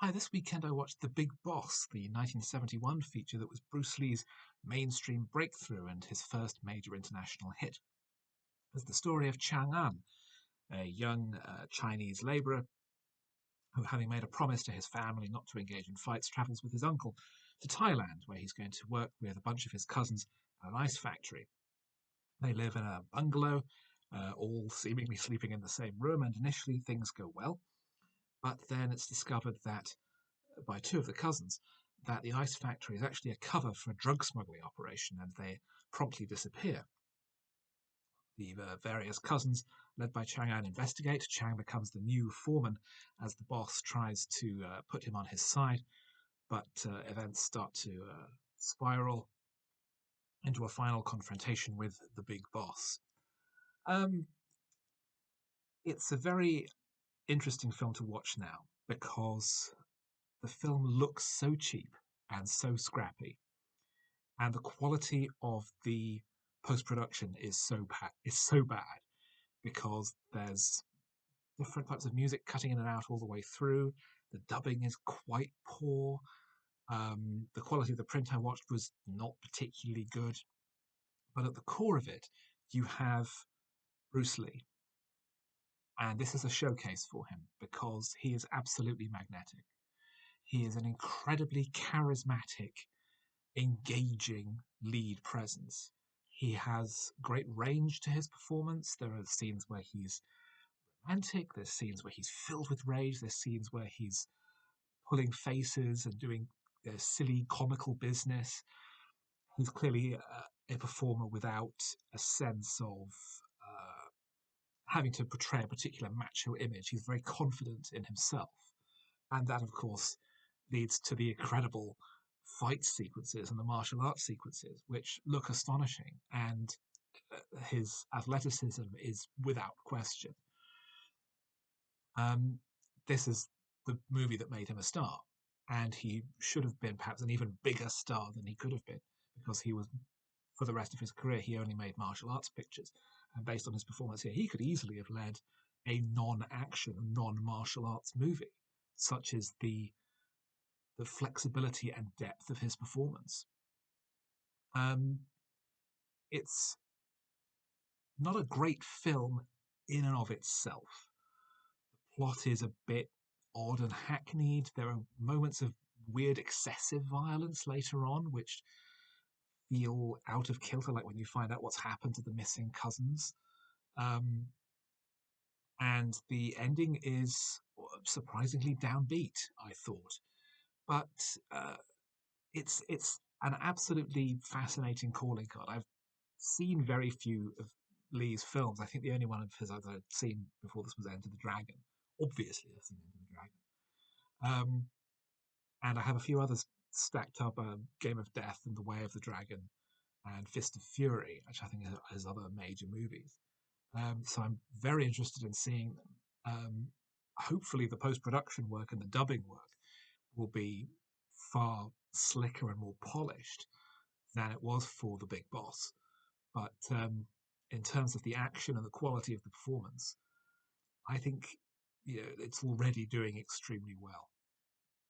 Hi, this weekend I watched The Big Boss, the 1971 feature that was Bruce Lee's mainstream breakthrough and his first major international hit. It's the story of Chang'an, a young Chinese labourer who, having made a promise to his family not to engage in fights, travels with his uncle to Thailand, where he's going to work with a bunch of his cousins at an ice factory. They live in a bungalow, all seemingly sleeping in the same room, and initially things go well. But then it's discovered that by two of the cousins that the ice factory is actually a cover for a drug smuggling operation, and they promptly disappear. The various cousins, led by Chang'an, investigate. Chang becomes the new foreman as the boss tries to put him on his side, but events start to spiral into a final confrontation with the big boss. Um, it's a very interesting film to watch now because the film looks so cheap and so scrappy, and the quality of the post production is so bad because there's different types of music cutting in and out all the way through. The dubbing is quite poor. The quality of the print I watched was not particularly good, but at the core of it, you have Bruce Lee, and this is a showcase for him because he is absolutely magnetic. He is an incredibly charismatic, engaging lead presence. He has great range to his performance. There are scenes where he's romantic, there's scenes where he's filled with rage, there's scenes where he's pulling faces and doing silly comical business. He's clearly a performer without a sense of having to portray a particular macho image. He's very confident in himself. And that, of course, leads to the incredible fight sequences and the martial arts sequences, which look astonishing. And his athleticism is without question. Um, this is the movie that made him a star. And he should have been perhaps an even bigger star than he could have been because he was, for the rest of his career, he only made martial arts pictures. And based on his performance here, he could easily have led a non action, non martial arts movie, such as the flexibility and depth of his performance. Um, it's not a great film in and of itself. The plot is a bit odd and hackneyed. There are moments of weird, excessive violence later on, which feel out of kilter, like when you find out what's happened to the missing cousins. Um, and the ending is surprisingly downbeat, I thought. But uh, it's an absolutely fascinating calling card. I've seen very few of Lee's films. I think the only one of his I'd seen before this was Enter the Dragon. Obviously, I've seen Enter the Dragon. And I have a few others stacked up: Game of Death and The Way of the Dragon, and Fist of Fury, which I think are his other major movies. So I'm very interested in seeing them. Hopefully, the post production work and the dubbing work will be far slicker and more polished than it was for The Big Boss. But in terms of the action and the quality of the performance, I think it's already doing extremely well.